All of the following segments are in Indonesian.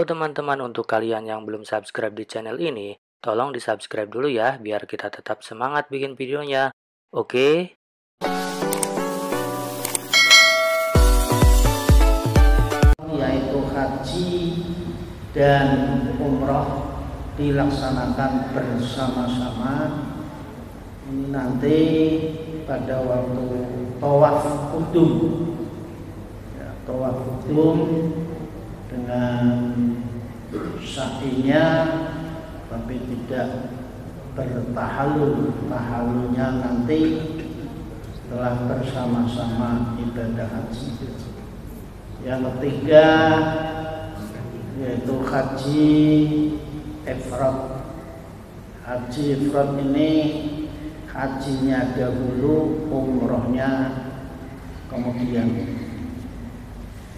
Halo teman-teman, untuk kalian yang belum subscribe di channel ini, tolong di subscribe dulu ya, biar kita tetap semangat bikin videonya. Oke? Yaitu haji dan umroh dilaksanakan bersama-sama. Ini nanti pada waktu tawaf qudum, tawaf qudum dengan sa'inya, tapi tidak bertahallul. Tahallulnya nanti setelah bersama-sama ibadah haji. Yang ketiga yaitu haji ifrad. Haji ifrad ini hajinya dahulu, umrohnya kemudian.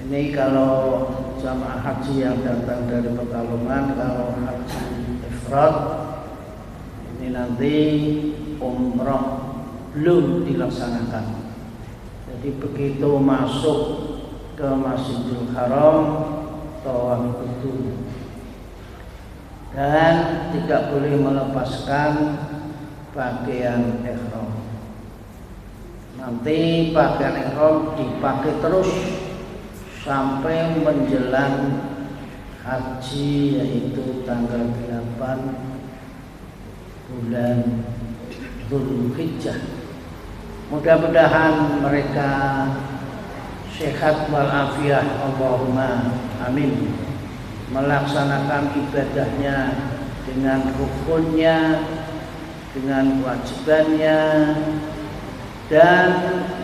Ini kalau jamaah haji yang datang dari Pekalongan, kalau haji ifrad ini nanti umroh belum dilaksanakan. Jadi begitu masuk ke Masjidil Haram, tawaf qudum, dan tidak boleh melepaskan pakaian ihram. Nanti pakaian ihram dipakai terus sampai menjelang haji, yaitu tanggal 8 bulan Dzulhijjah. Mudah-mudahan mereka sehat walafiat, Allahumma amin, melaksanakan ibadahnya dengan rukunnya, dengan kewajibannya, dan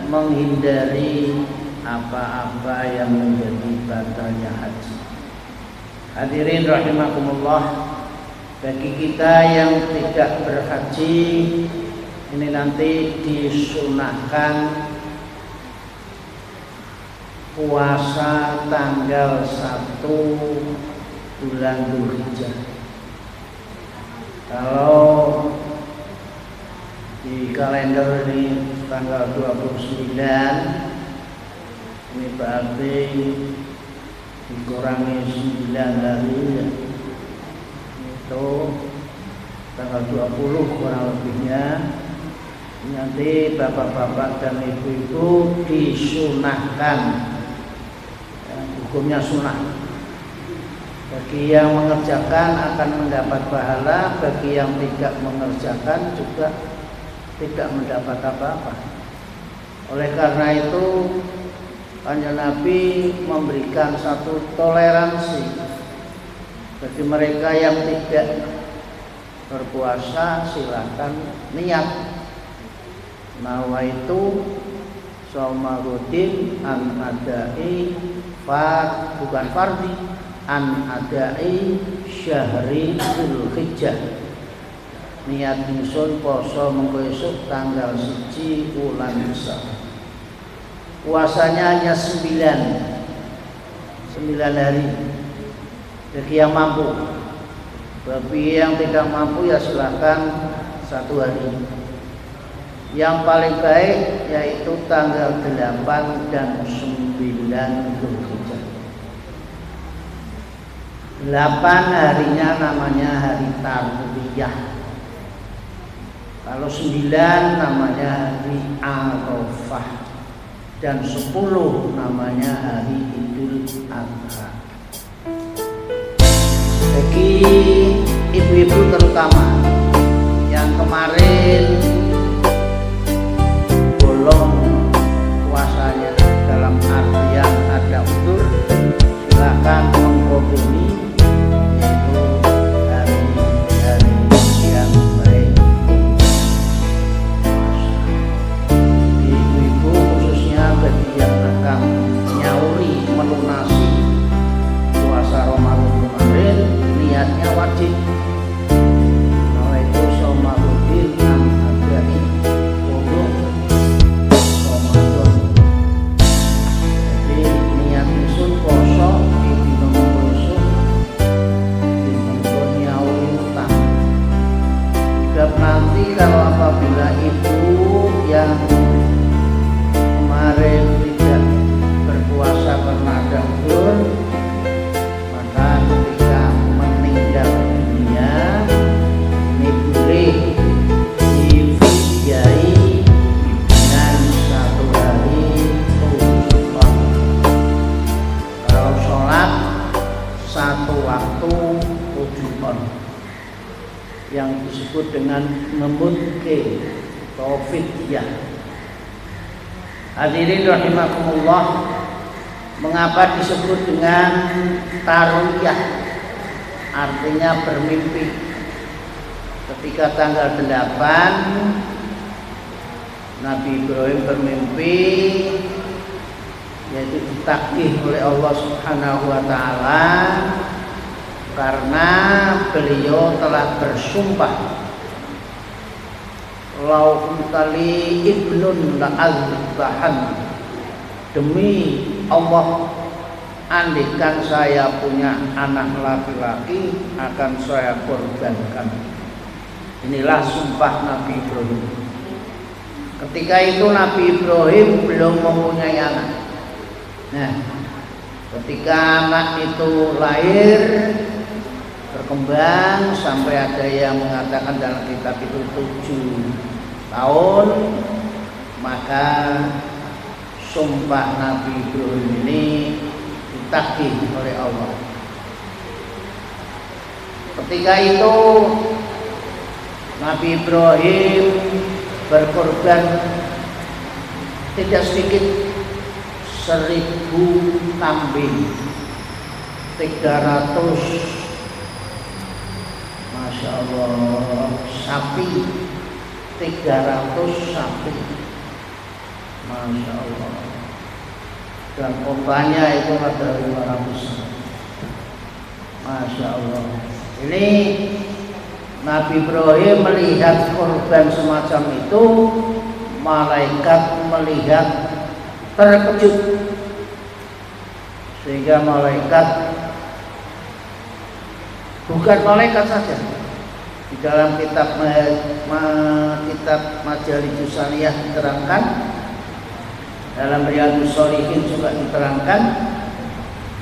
menghindari apa-apa yang menjadi batalnya haji. Hadirin rahimakumullah, bagi kita yang tidak berhaji, ini nanti disunahkan puasa tanggal 1 bulan Dzulhijjah. Kalau di kalender ini tanggal 29, ini berarti dikurangi 9 hari, itu tanggal 20 kurang lebihnya. Nanti bapak-bapak dan ibu-ibu disunahkan, hukumnya sunnah. Bagi yang mengerjakan akan mendapat pahala, bagi yang tidak mengerjakan juga tidak mendapat apa-apa. Oleh karena itu Kanjeng Nabi memberikan satu toleransi bagi mereka yang tidak berpuasa, silakan niat nawaitu shauma rutin an adai bukan fardhi, an adai syahri Dzulhijjah. Niat ingsun poso mengko esuk tanggal 1 bulan Dzulhijjah. Puasanya hanya 9 hari bagi yang mampu. Bagi yang tidak mampu ya silakan 1 hari. Yang paling baik yaitu tanggal 8 dan 9 Dzulhijjah. 8 harinya namanya hari Tarwiyah. Kalau 9 namanya hari Arafah. Dan 10 namanya hari Idul Adha. Bagi ibu-ibu terutama yang kemarin bolong puasanya, dalam artian ada udzur, silakan menghubungi, yaitu hari-hari yang baik. Ibu-ibu khususnya bagi yang akan nyauri melunasi puasa Ramadan kemarin, niatnya wajib. Nah, itu Ramadan an adai untuk Ramadan. Jadi niat itu poso di poso di nyauri utang. Dan nanti kalau apabila ibu yang kemarin tidak berpuasa karena ada udzur, maka ketika yang disebut dengan memutke atau fidyah. Hadirin rahimakumullah, mengapa disebut dengan tarwiyah? Artinya bermimpi. Ketika tanggal 8 Nabi Ibrahim bermimpi, yaitu ditakdir oleh Allah Subhanahu wa taala karena beliau telah bersumpah, lau kuntali ibnun la'azbahan, demi Allah andaikan saya punya anak laki-laki akan saya korbankan. Inilah sumpah Nabi Ibrahim. Ketika itu Nabi Ibrahim belum mempunyai anak. Nah, ketika anak itu lahir, berkembang sampai ada yang mengatakan dalam kitab itu 7 tahun, maka sumpah Nabi Ibrahim ini ditakdir oleh Allah. Ketika itu Nabi Ibrahim berkorban tidak sedikit 1000 kambing, 300 Masya Allah sapi, 300 sapi, Masya Allah, dan ombaknya itu ada 500. Masya Allah. Ini Nabi Ibrahim melihat korban semacam itu, malaikat melihat terkejut, sehingga malaikat, bukan malaikat saja, di dalam kitab Majalijus Saniyah diterangkan, dalam Riyadhus Shalihin juga diterangkan,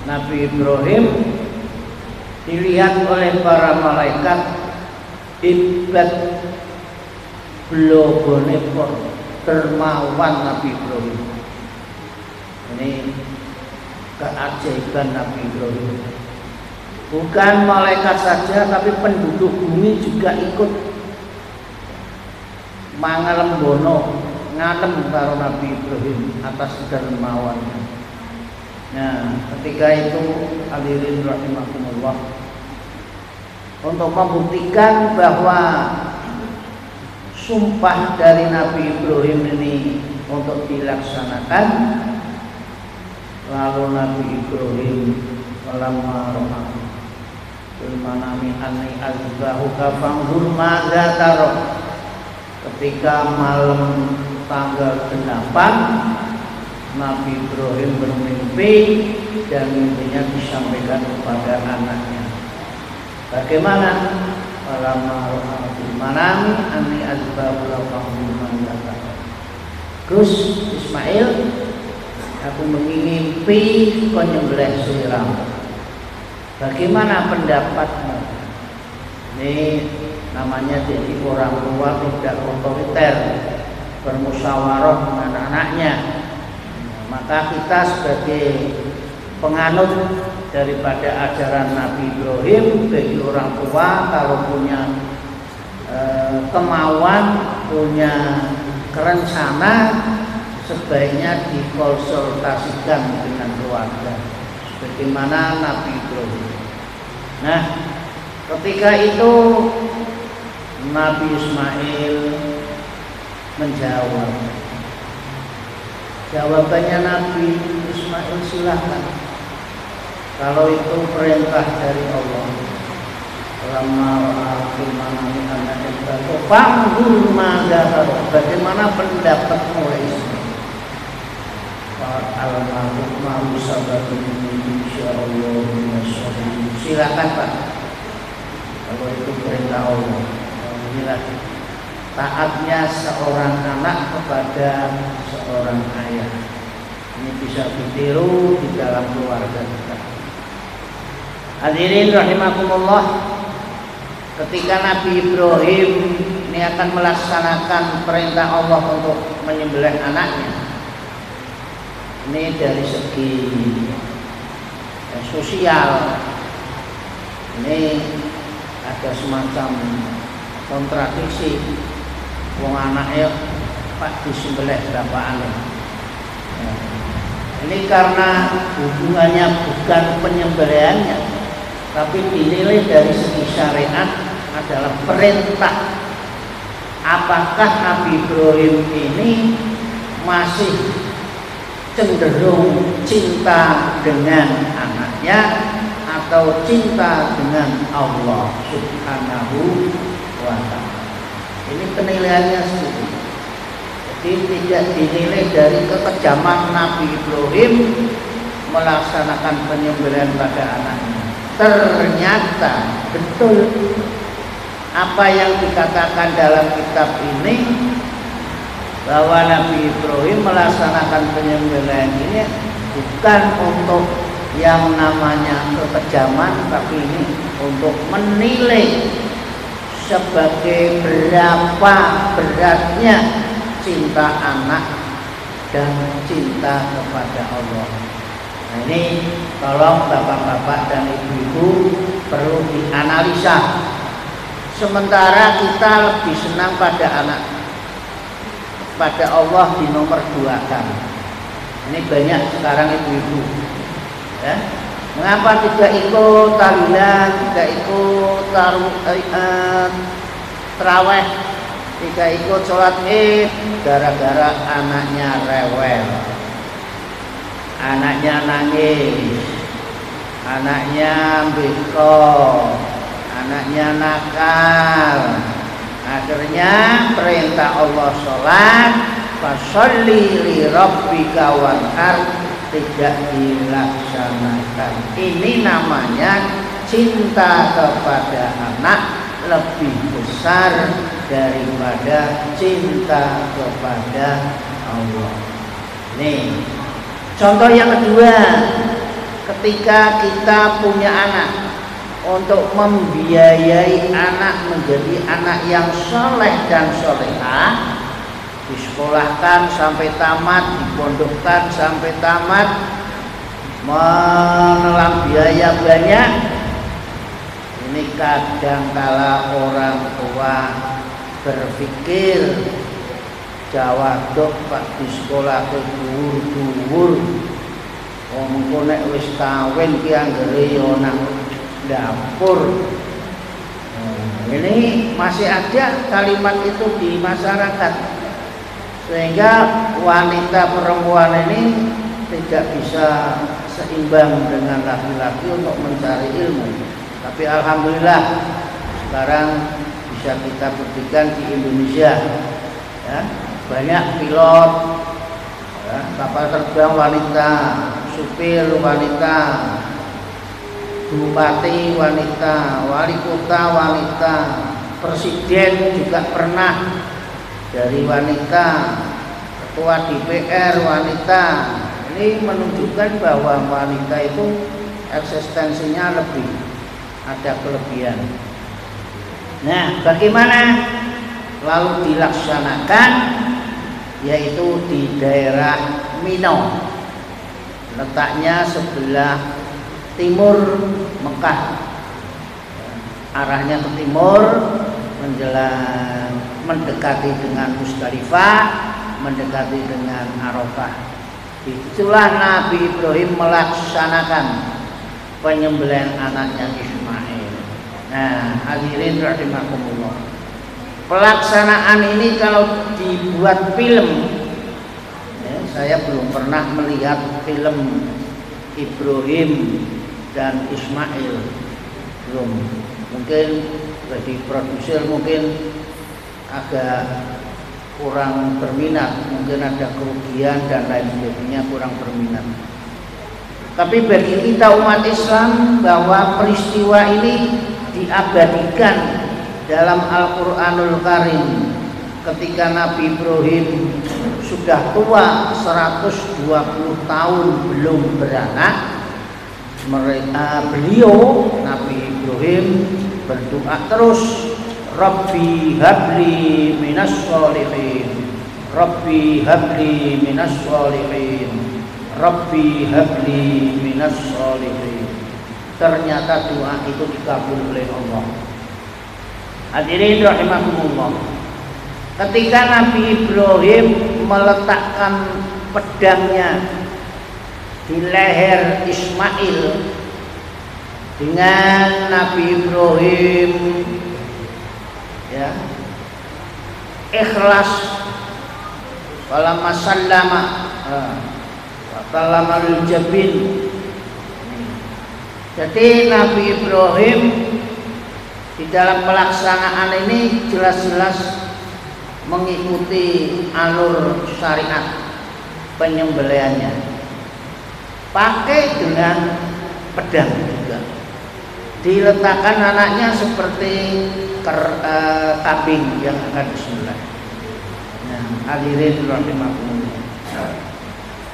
Nabi Ibrahim dilihat oleh para malaikat ibad blogone dermawan Nabi Ibrahim. Ini keajaiban Nabi Ibrahim. Bukan malaikat saja, tapi penduduk bumi juga ikut mangalembono, ngalem karo Nabi Ibrahim atas dermawannya. Nah, ketika itu hadirin rahimakumullah, untuk membuktikan bahwa sumpah dari Nabi Ibrahim ini untuk dilaksanakan, lalu Nabi Ibrahim walamma ra'a fil manami anni azbahuka fanzur madza tara. Ketika malam tanggal 8 Nabi Ibrahim bermimpi, dan mimpinya disampaikan kepada anaknya. Bagaimana? Walamma ra'a fil manami anni azbahuka fanzur madza tara. Gus Ismail, aku mengimpi kau nyembelih sirah. Bagaimana pendapatmu? Ini namanya jadi orang tua tidak otoriter, bermusyawarah dengan anaknya. Maka kita sebagai penganut daripada ajaran Nabi Ibrahim, bagi orang tua kalau punya kemauan, punya rencana, sebaiknya dikonsultasikan dengan keluarga, bagaimana Nabi Ibrahim. Nah, ketika itu Nabi Ismail menjawab. Jawabannya Nabi Ismail, silahkan, kalau itu perintah dari Allah. Bagaimana pendapatmu Ismail? Silakan Pak, kalau itu perintah Allah. Inilah taatnya seorang anak kepada seorang ayah. Ini bisa ditiru di dalam keluarga kita. Hadirin rahimakumullah, ketika Nabi Ibrahim ini akan melaksanakan perintah Allah untuk menyembelih anaknya, ini dari segi sosial ini ada semacam kontradiksi. Wong anaknya Pak disembelih bapakane. Ini karena hubungannya bukan penyembelihannya, tapi dinilai dari segi syariat adalah perintah. Apakah Nabi Ibrahim ini masih cenderung cinta dengan anaknya atau cinta dengan Allah Subhanahu wa ta'ala? Ini penilaiannya seperti itu. Jadi tidak dinilai dari kekejaman Nabi Ibrahim melaksanakan penyembelihan pada anaknya. Ternyata betul apa yang dikatakan dalam kitab ini, bahwa Nabi Ibrahim melaksanakan penyembelihan ini bukan untuk yang namanya kekejaman, tapi ini untuk menilai sebagai berapa beratnya cinta anak dan cinta kepada Allah. Nah, ini tolong bapak-bapak dan ibu-ibu perlu dianalisa. Sementara kita lebih senang pada anak, pada Allah di nomor 2 kan. Ini banyak sekarang ibu-ibu, ya. Mengapa tidak ikut tahlilan, tidak ikut terawih, tidak ikut sholat id? Gara-gara anaknya rewel, anaknya nangis, anaknya beko, anaknya nakal. Akhirnya perintah Allah sholat, fasholli li rabbika wanhar, tidak dilaksanakan. Ini namanya cinta kepada anak lebih besar daripada cinta kepada Allah. Nih, contoh yang kedua, ketika kita punya anak, untuk membiayai anak menjadi anak yang soleh dan solehah, disekolahkan sampai tamat, dipondokkan sampai tamat, menelan biaya banyak. Ini kadangkala orang tua berpikir Jawa dok Pak di sekolah ke dhuwur-dhuwur, wong nek wis kawin ki anggere yo nang dapur. Ini masih ada kalimat itu di masyarakat, sehingga wanita perempuan ini tidak bisa seimbang dengan laki-laki untuk mencari ilmu. Tapi alhamdulillah sekarang bisa kita buktikan di Indonesia, ya, banyak pilot, ya, kapal terbang wanita, supir wanita, bupati wanita, wali kota wanita, presiden juga pernah dari wanita, ketua DPR wanita. Ini menunjukkan bahwa wanita itu eksistensinya lebih ada kelebihan. Nah, bagaimana lalu dilaksanakan? Yaitu di daerah Mino, letaknya sebelah timur Mekah, arahnya ke timur menjelang mendekati dengan Musdalifah, mendekati dengan Arafah. Itulah Nabi Ibrahim melaksanakan penyembelihan anaknya Ismail. Nah, hadirin rahimakumullah, pelaksanaan ini kalau dibuat film, ya, saya belum pernah melihat film Ibrahim dan Ismail, belum. Mungkin bagi produser mungkin agak kurang berminat, mungkin ada kerugian dan lain sebagainya, kurang berminat. Tapi bagi kita umat Islam, bahwa peristiwa ini diabadikan dalam Al-Quranul Karim ketika Nabi Ibrahim sudah tua 120 tahun belum beranak. Beliau Nabi Ibrahim berdoa terus, Rabbi habli minas sholihin, Rabbi habli minas sholihin, Rabbi habli minas sholihin. Ternyata doa itu dikabul oleh Allah. Hadirin rahimakumullah. Ketika Nabi Ibrahim meletakkan pedangnya di leher Ismail, dengan Nabi Ibrahim ya ikhlas, falamma sallama wa kallamal jabin. Jadi Nabi Ibrahim di dalam pelaksanaan ini jelas-jelas mengikuti alur syariat penyembelihannya, pakai dengan pedang juga. Diletakkan anaknya seperti kambing yang akan disembelih. Nah, hadirin rahimakumullah.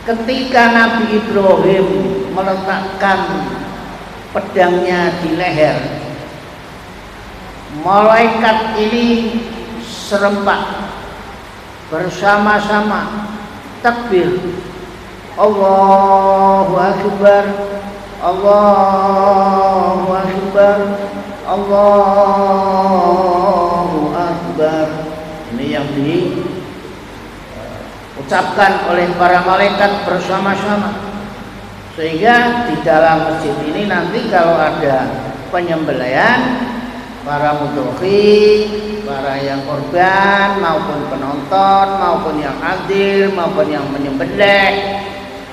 Ketika Nabi Ibrahim meletakkan pedangnya di leher, malaikat ini serempak bersama-sama takbir, Allahu Akbar, Allahu Akbar, Allahu Akbar. Ini yang diucapkan oleh para malaikat bersama-sama. Sehingga di dalam masjid ini nanti kalau ada penyembelihan, para mudhohi, para yang korban maupun penonton maupun yang hadir maupun yang menyembelih,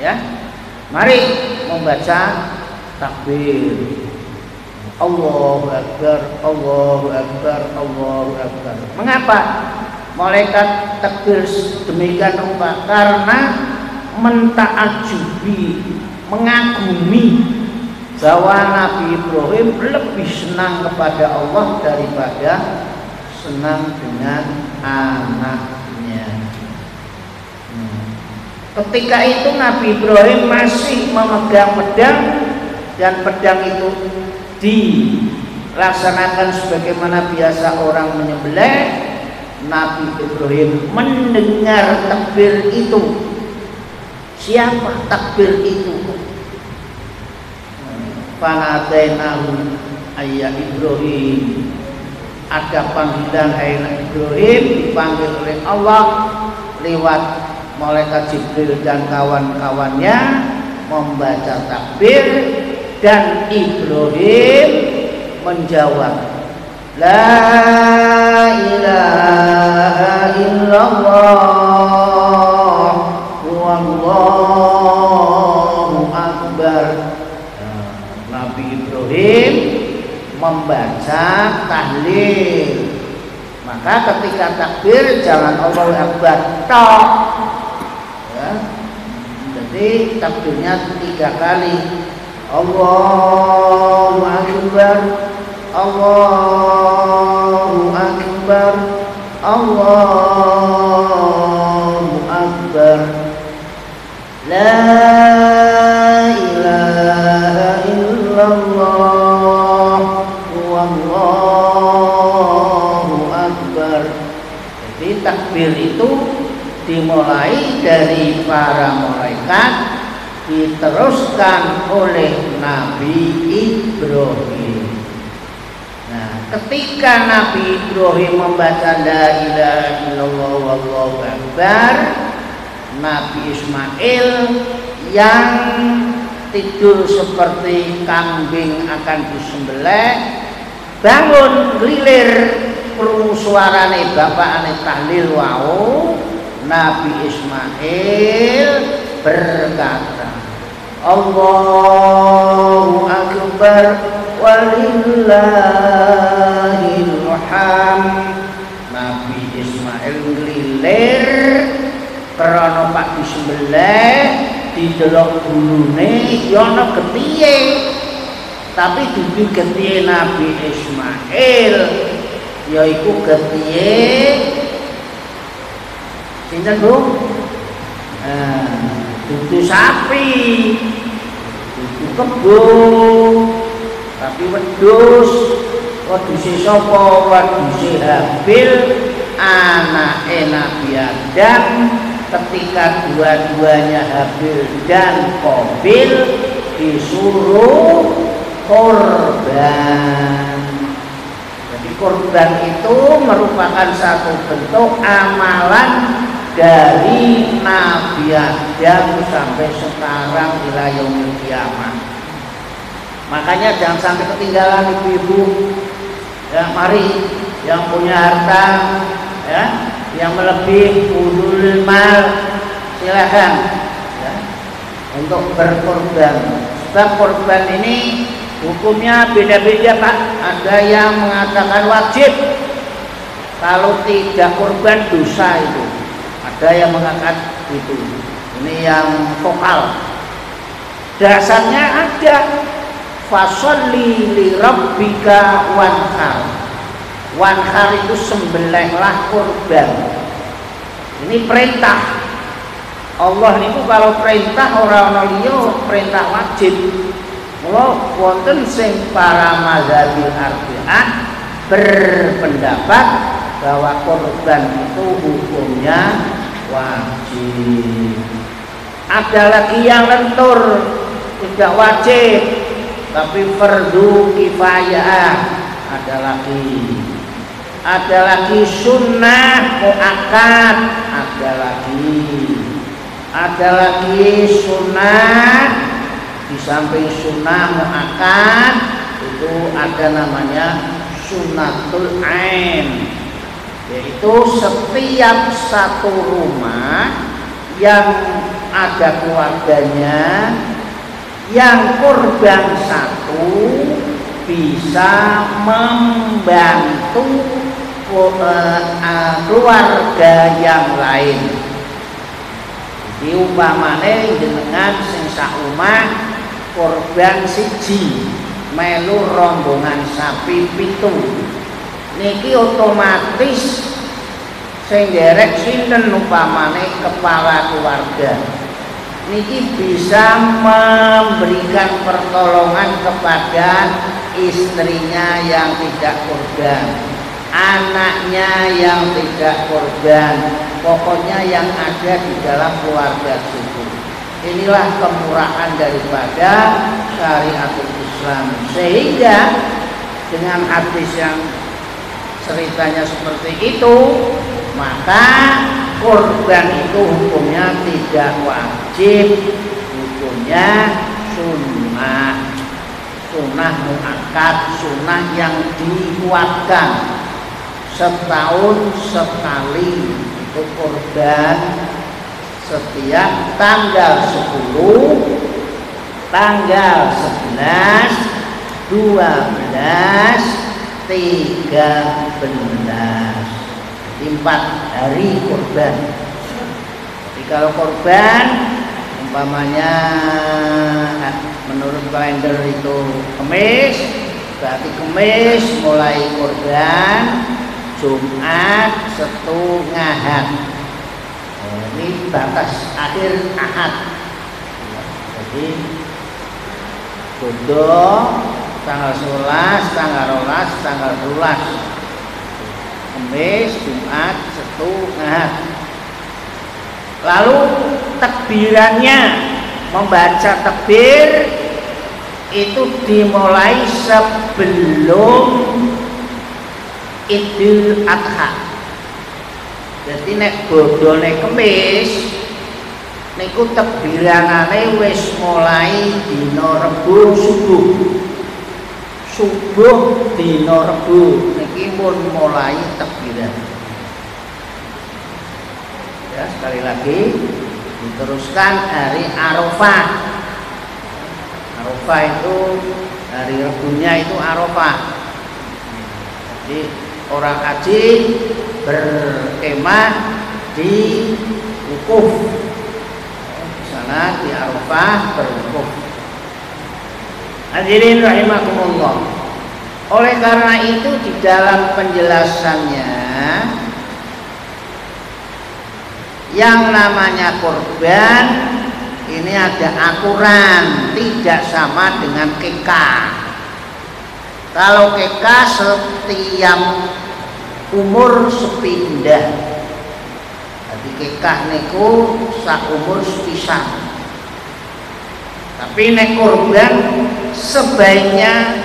ya, mari membaca takbir, Allahu Akbar, Allahu Akbar, Allahu Akbar. Mengapa malaikat takbir demikian rupa? Karena mentaajubi, mengagumi bahwa Nabi Ibrahim lebih senang kepada Allah daripada senang dengan anaknya. Ketika itu Nabi Ibrahim masih memegang pedang, dan pedang itu dilaksanakan sebagaimana biasa orang menyembelih. Nabi Ibrahim mendengar takbir itu. Siapa takbir itu? Fanadainahu ayya Ibrahim. Ada panggilan ayat Ibrahim, dipanggil oleh Allah lewat malaikat Jibril dan kawan-kawannya membaca takbir, dan Ibrahim menjawab, La ilaha illallah wallahu akbar. Nabi Ibrahim membaca tahlil. Maka ketika takbir jangan Allahu Akbar tok, ya. Jadi takbirnya 3 kali. Allahu Akbar, Allahu Akbar, Allahu Akbar. La ilaha illallah wallahu akbar. Jadi takbir itu dimulai dari para malaikat, diteruskan oleh Nabi Ibrahim. Nah, ketika Nabi Ibrahim membaca la ilaha illallah wallahu akbar, Nabi Ismail yang tidur seperti kambing akan disembelih bangun glilir krungu suarane bapakane tahlil wau. Nabi Ismail berkata, Allahu akbar walillahil hamd. Nabi Ismail glilir karena pak disembelih, didelok bulune ya ana getihe, tapi dudu getihe Nabi Ismail yaiku getihe sinten Bu? Dudu sapi, dudu kebo, tapi wedhus. Wedhuse sapa? Wedhuse Habil, anake Nabi Adam. Ketika dua-duanya Habil dan Qabil disuruh korban. Jadi kurban itu merupakan satu bentuk amalan dari Nabi Adam sampai sekarang ila yaumil kiamah. Makanya jangan sampai ketinggalan ibu-ibu. Ya, mari yang punya harta, ya, yang melebihi ulul mal, silakan ya, untuk berkorban. Sebab korban ini hukumnya beda-beda, Pak. Ada yang mengatakan wajib, kalau tidak korban dosa itu. Ada yang mengatakan itu. Ini yang vokal. Dasarnya ada. Fasholli li rabbika wanhar. Wanhar itu sembelihlah korban. Ini perintah. Allah itu kalau perintah orang liya perintah wajib. Mula wonten sing para mazhabil arba'ah berpendapat bahwa korban itu hukumnya wajib. Ada lagi yang lentur tidak wajib tapi fardu kifayah. Ada lagi sunnah muakkad, ada lagi sunnah. Di samping sunnah muakkad itu ada namanya sunnatul ain, yaitu setiap satu rumah yang ada keluarganya yang korban satu bisa membantu keluarga yang lain. Jadi umpamane jenengan sing sak omah korban siji melu rombongan sapi 7, niki otomatis sing derek sinten umpamane kepala keluarga niki bisa memberikan pertolongan kepada istrinya yang tidak korban, anaknya yang tidak korban, pokoknya yang ada di dalam keluarga itu. Inilah kemurahan daripada syariatul Islam. Sehingga dengan hadis yang ceritanya seperti itu, maka korban itu hukumnya tidak wajib, hukumnya sunnah, sunnah muakkad, sunnah yang dikuatkan. Setahun sekali itu korban, setiap tanggal 10, tanggal 11, 12, 13, 4 hari korban. Jadi kalau korban umpamanya menurut kalender itu Kamis, berarti Kamis mulai korban, Jumat, Sabtu, Ahad. Ini batas akhir Ahad. Jadi bodoh tanggal 11, tanggal 12, tanggal 12. Kamis, Jumat, Sabtu, Ahad. Lalu takbirannya, membaca takbir itu dimulai sebelum Idul Adha. Jadi nek bodone Kamis niku takbiranane wis mulai dina Rebo subuh. Subuh dina Rebo niki pun mulai takbiran. Ya, sekali lagi diteruskan hari Arafah. Arafah itu hari Rebunya itu Arafah. Jadi orang haji berkemah di wukuf. Di sana di Arafah berwukuf. Hadirin rahimakumullah. Oleh karena itu di dalam penjelasannya yang namanya korban ini ada aturan, tidak sama dengan kekah. Kalau kekah setiap umur sepindah. Jadi kekah niku sak umur sepisan. Tapi nek korban sebaiknya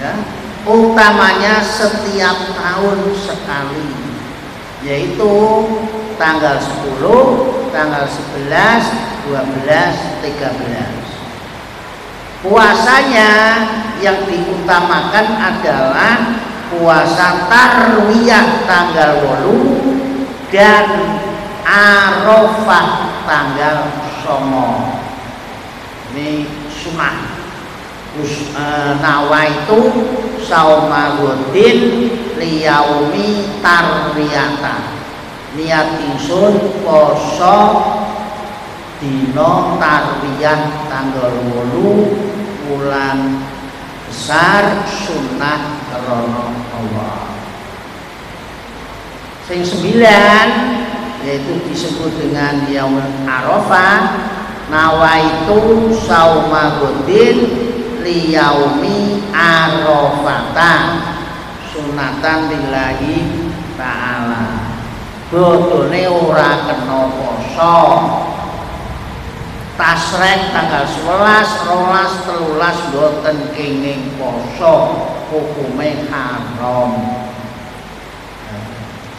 ya utamanya setiap tahun sekali, yaitu tanggal 10, tanggal 11, 12, 13. Puasanya yang diutamakan adalah puasa Tarwiyah tanggal 8 dan Arafah tanggal 9. Ini sunnah. Nawaitu sauma ghadin liyaumi tarwiyata. Niat ingsun poso dina tarwiyah tanggal 8 bulan besar sunnah karena Allah. Sing 9 yaitu disebut dengan yaumul Arafah. Nawaitu sauma ghadin liyaumi Arafata sunatan lillahi ta'ala. Bodone ora kena poso. Tasrek tanggal 11, 12, 13 boten kenging poso, hukume haram.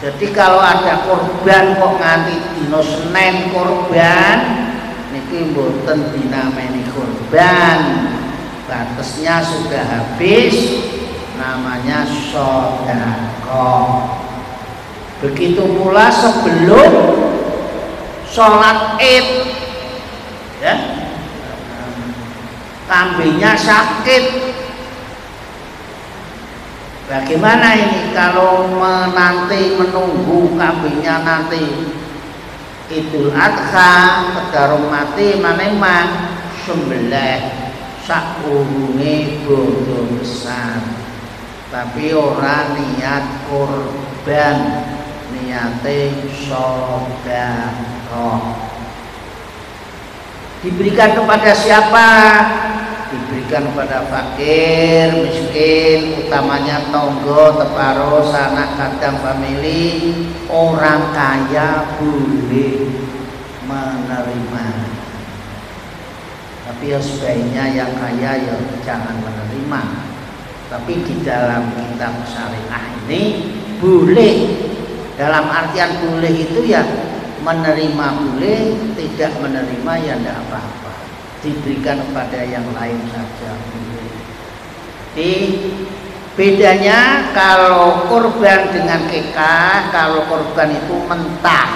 Jadi kalau ada korban kok nganti dino Senin korban, niki boten dinameni korban. Batasnya sudah habis, namanya sedekah. Begitu pula sebelum sholat Id, ya, kambingnya sakit. Bagaimana ini kalau menunggu kambingnya nanti Idul Adha, kedarung mati manemah sembelih sakurunge bodo besar, tapi ora niat kurban, niate sedekah. Diberikan kepada siapa? Diberikan kepada fakir, miskin, utamanya tonggo, teparo, sanak kadang famili. Orang kaya boleh menerima, tapi ya sebaiknya yang kaya ya jangan menerima. Tapi di dalam kitab syariah ini boleh, dalam artian boleh itu ya menerima boleh, tidak menerima ya tidak apa-apa, diberikan kepada yang lain saja boleh. Jadi bedanya kalau korban dengan kekah, kalau korban itu mentah,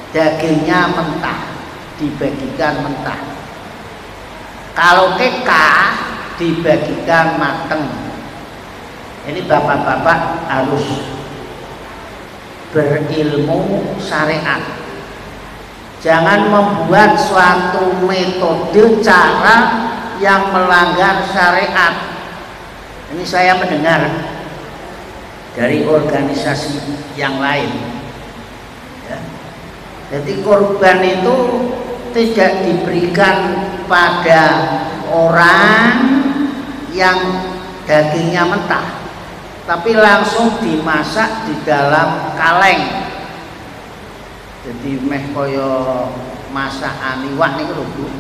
dagingnya mentah, dibagikan mentah. Kalau kekah dibagikan mateng. Ini bapak-bapak harus berilmu syariat. Jangan membuat suatu metode cara yang melanggar syariat. Ini saya mendengar dari organisasi yang lain, ya. Jadi korban itu tidak diberikan pada orang yang dagingnya mentah, tapi langsung dimasak di dalam kaleng. Jadi meh koyo masakan iwak niku lho Bu.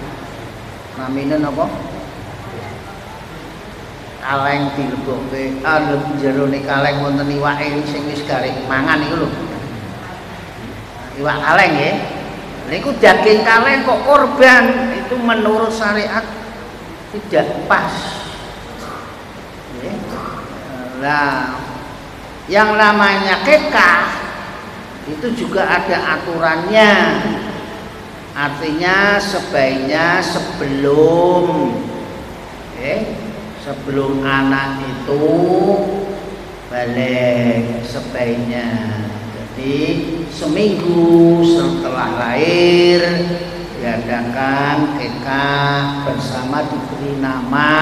Namine napa? Kaleng dilebokke, jerone kaleng wonten iwake sing wis garek mangan niku lho. Iwak kaleng nggih. Niku daging kaleng kok korban, itu menurut syariat tidak pas. Nah, yang namanya kekah itu juga ada aturannya. Artinya sebaiknya sebelum anak itu balik, sebaiknya. Jadi seminggu setelah lahir diadakan kekah bersama, diberi nama,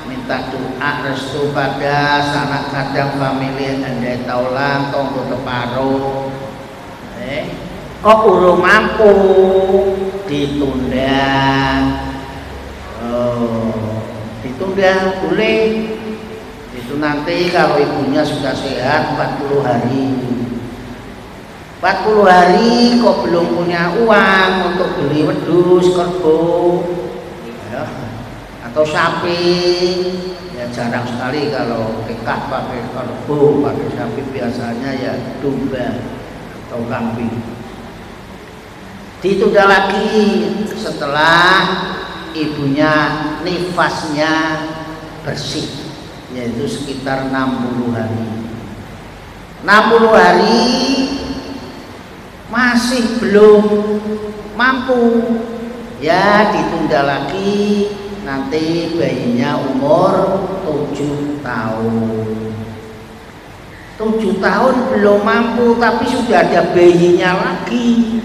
minta doa restu pada sanak kadang famili andai taulang tonggo teparo. Kok urung mampu ditunda. Ditunda boleh. Itu nanti kalau ibunya sudah sehat 40 hari. 40 hari kok belum punya uang untuk beli wedhus, kerbau, ya, atau sapi, jarang sekali kalau kekah pakai kerbau, pakai sapi, biasanya ya domba atau kambing. Ditunda lagi setelah ibunya nifasnya bersih, yaitu sekitar 60 hari. 60 hari masih belum mampu, ya ditunda lagi, nanti bayinya umur 7 tahun. 7 tahun belum mampu, tapi sudah ada bayinya lagi.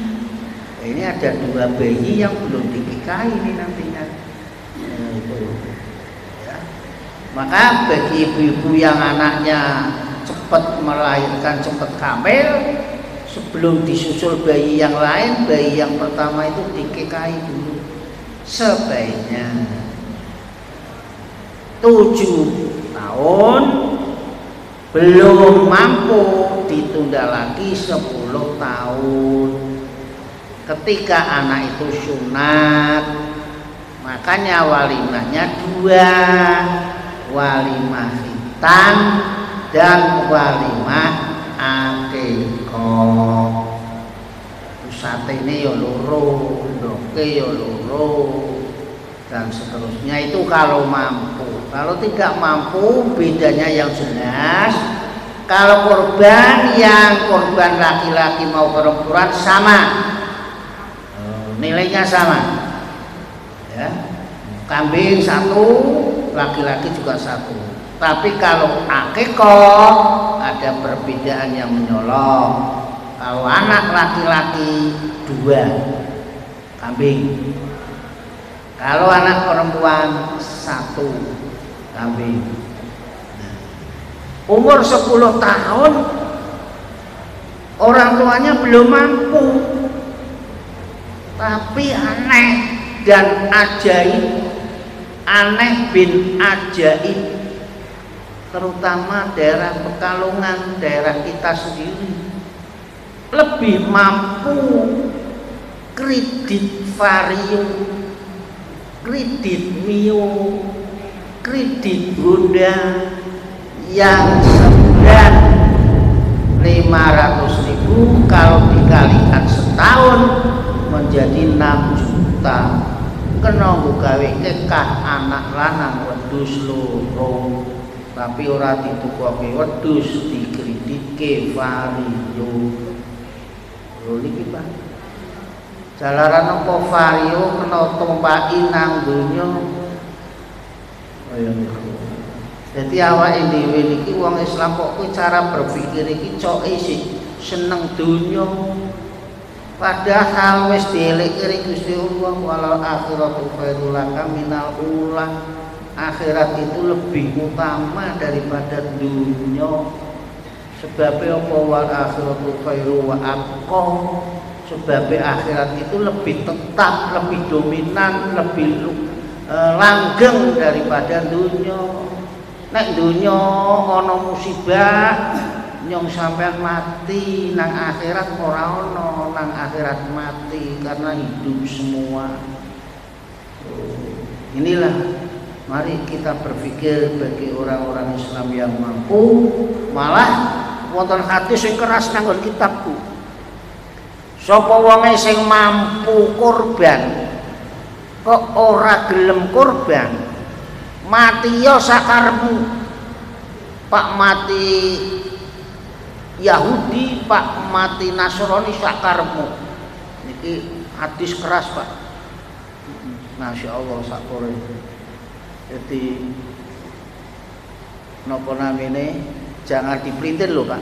Ini ada 2 bayi yang belum dikikahi ini nantinya. Ya. Maka bagi ibu-ibu yang anaknya cepat melahirkan, cepat hamil, sebelum disusul bayi yang lain, bayi yang pertama itu dikikahi dulu sebaiknya. 7 tahun belum mampu, ditunda lagi 10 tahun. Ketika anak itu sunat, makanya walimahnya 2, walimah khitan dan walimah akikah. Sate ini ya loro, ndoke ya loro, dan seterusnya. Itu kalau mampu. Kalau tidak mampu, bedanya yang jelas, kalau korban yang korban laki-laki mau perempuan sama, nilainya sama, ya. Kambing 1, laki-laki juga 1. Tapi kalau akikah ada perbedaan yang menyolong. Kalau anak laki-laki 2 kambing, kalau anak perempuan 1 kambing. Umur 10 tahun orang tuanya belum mampu, tapi aneh dan ajaib, aneh bin ajaib, terutama daerah Pekalongan, daerah kita sendiri, lebih mampu kredit vario, kredit mio, kredit Honda yang sebulan 500.000, kalau dikalikan setahun menjadi 6 juta. Kena gawe kekah anak lanang wedhus loro, tapi ora ditukoke wedhus, dikreditke vario. Lho niki Pak, jalaran apa vario kena tumpaki nang donya. Kaya niku. Dadi awake dhewe niki wong Islam kok kuwi cara berpikir iki coke sih seneng donya. Padahal wis dielek-elek Gusti Allah, walal akhiratu khairul laka minal ula. Akhirat itu lebih utama daripada dunia. Sebabnya apa? Wal akhiratu khairu wa abqa. Sebabnya akhirat itu lebih tetap, lebih dominan, lebih langgeng daripada dunia. Nek dunia ana musibah nyong sampean mati, nang akhirat ora ono, nang akhirat mati karena hidup semua. Inilah, mari kita berpikir bagi orang-orang Islam yang mampu. Malah wonten hadis sing keras nang kitabku, sapa wonge sing mampu korban kok ora gelem korban, mati ya sakarmu. Pak mati Yahudi, pak mati Nasrani sakarmu. Niki hadis keras Pak. Masya Allah sakore. Jadi napa namine jangan dipelintir loh Pak.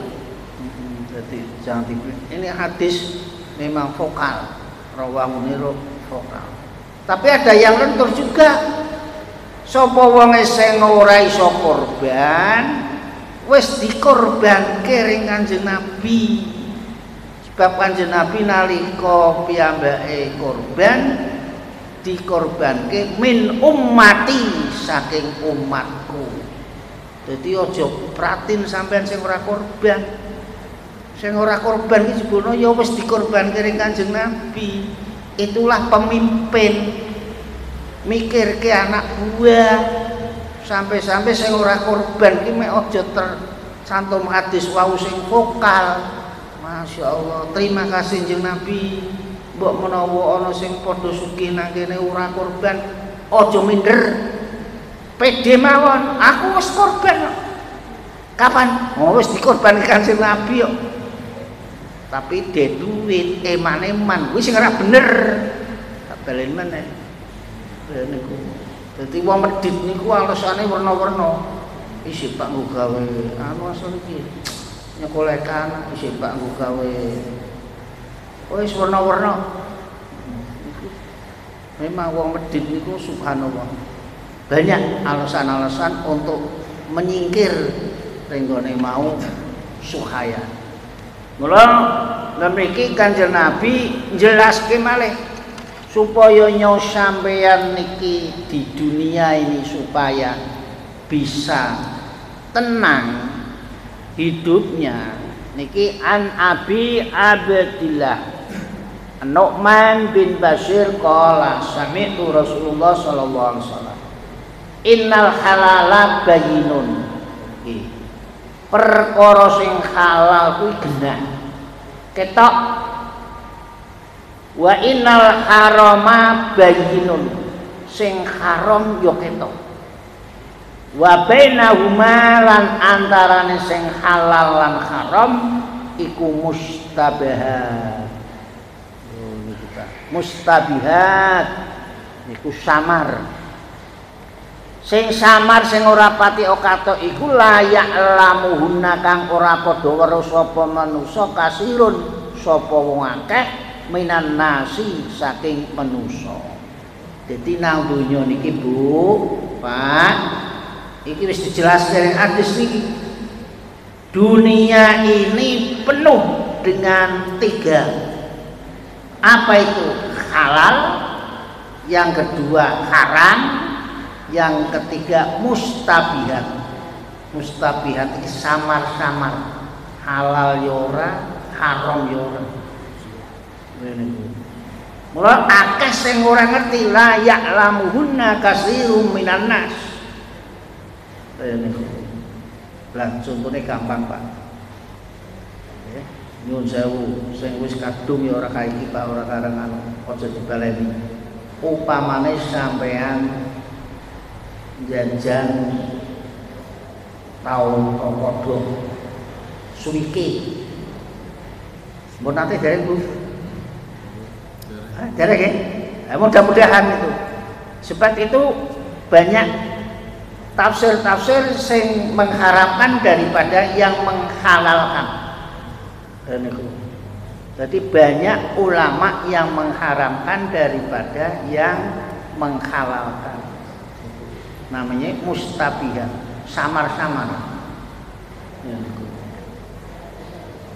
Jadi jangan dipelintir. Ini hadis memang vokal, rawahune vokal. Tapi ada yang lentur juga. Sapa wonge sing ora iso korban wis dikorbanke ring Kanjeng Nabi. Sebab Kanjeng Nabi nalika piyambake korban dikorbanke min ummati, saking umatku. Jadi aja pratin sampean sing ora korban. Sing ora korban iki jebono ya wis dikorbanke ring Kanjeng Nabi. Itulah pemimpin. Mikirke anak buah sampai-sampai sing ora korban ki mek aja tercantum hadis wau sing vokal. Masya Allah, terima kasih Kanjeng Nabi. Mbok menawa ana sing padha sugih nang kene ora korban, aja minder. Pede mawon, aku wis korban. Kapan? Oh wis dikorbankan Kanjeng Nabi kok. Tapi de duit eman-eman kuwi sing ora bener. Tak balen meneh. Lha niku. Dadi wong medhit niku alasane werna-werna. Isih Pak nggo gawe anu asal iki. Nyekolehkan isih Pak nggo gawe. Oh wis werna-werna. Memang wong medhit niku subhanallah. Banyak alasan-alasan untuk menyingkir renggone mau suhaya. Mula mriki Kanjeng Nabi njelaske malih supaya nyo sampeyan niki di dunia ini supaya bisa tenang hidupnya niki an Abi Abdillah Nu'man bin Bashir qala sami'tu Rasulullah sallallahu alaihi wasallam innal halala bayyinun. Perkara sing halal kuwi genah ketok, wa innal harama bayyinun, sing haram yo ketok, wa bainahuma lan antarane sing halal lan haram iku mustabihat. Mustabihat niku samar. Sing samar sing ora pati okatok iku layak lamuhuna kang ora padha weruh sapa manusa kasirun sapa wong akeh minan nasi saking manusa. Dadi nang donya niki Bu, Pak, iki wis dijelaskan hadis niki. Dunia ini penuh dengan 3. Apa itu? Halal, yang kedua haram, yang ketiga mustabihat. Mustabihat ini samar-samar, halal yora, haram yora. Mula akeh sing ora ngerti la ya'lamuhunna katsirum minan nas. Lah contone gampang, Pak. Nyuwun sewu, sing wis kadung ya ora kaiki Pak, ora karengan aja dibaleni. Upamane sampean jajan taun padha suwike. Mun nate dereng Bu. Dereng ya? Mudah-mudahan itu. Sebab itu banyak tafsir-tafsir sing mengharamkan daripada yang menghalalkan. Jadi banyak ulama yang mengharamkan daripada yang menghalalkan. Namanya mustabihat, samar-samar.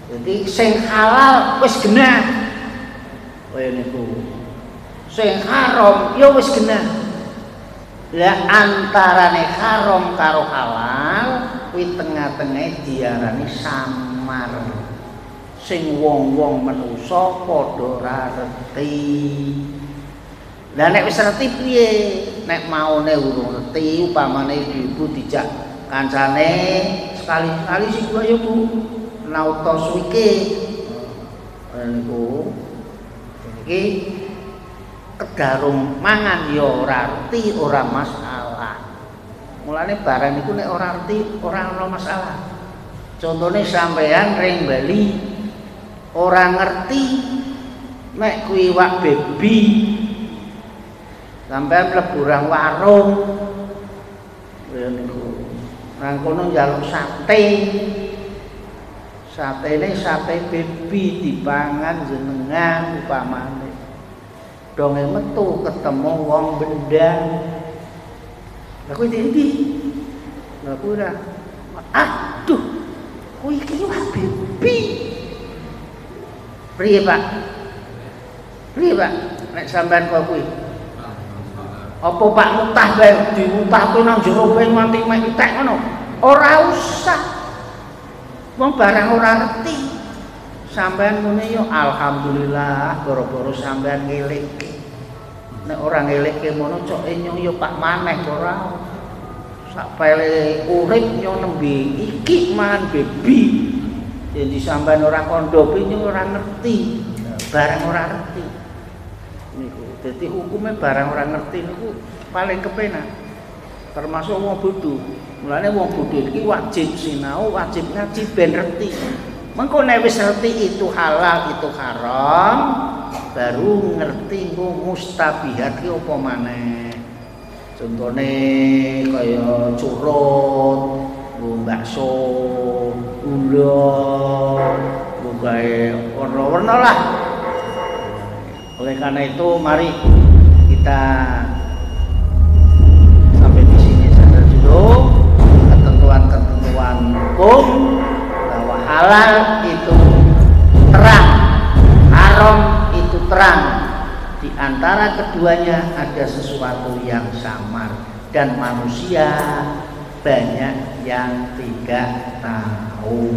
Jadi sing halal wis genah. Kaya niku. Sing haram ya wis genah. Lah antarane haram karo halal kuwi tengah-tengah diarani samar. Sing wong-wong manusa padha ora ngerti. Lah nek wis ngerti piye? Nek maune urung ngerti upamane ibu dijak kancane sekali-sekali sing kula ya Bu nauta suwike. Niku iki kedarung mangan ya ora ngerti ora masalah. Mulane barang niku nek ora ngerti ora ana masalah. Contone sampean ring Bali ora ngerti nek kuwi iwak baby sampean mlebu warung ya niku nang kono njaluk sate. Satene sate baby dipangan jenengan upamane. Donge metu ketemu wong bendang. Lah kuwi ndi? Lah kuwi ora. Aduh. Kuwi iki iwak baby. Priye Pak? Priye Pak? Nek sampean kok kuwi. Apa Pak mutah bae diutahke nang jero bae nganti mek entek ngono? Ora usah. Wong barang ora ngerti. Sampean ngene yo alhamdulillah gara-gara sampean ngelikke. Nek ora ngelikke ngono cok enyong yo Pak maneh ora. sapele urip nyo nembe iki man bebi. Jadi sampean ora kondopi nyo ora ngerti. Barang ora ngerti. Niku dadi hukume barang ora ngerti niku paling kepenak. Termasuk wong bodho. Mulane wong bodho iki wajib sinau, wajib ngaji ben ngerti. Mengko nek wis ngerti itu halal, itu haram, baru ngerti engko mustabihat ki apa maneh. Contone kaya curut, bakso, gula, gawe warna-warna lah. Oleh karena itu mari kita sampai di sini saja dulu ketentuan-ketentuan hukum bahwa halal itu terang, haram itu terang. Di antara keduanya ada sesuatu yang samar dan manusia banyak yang tidak tahu.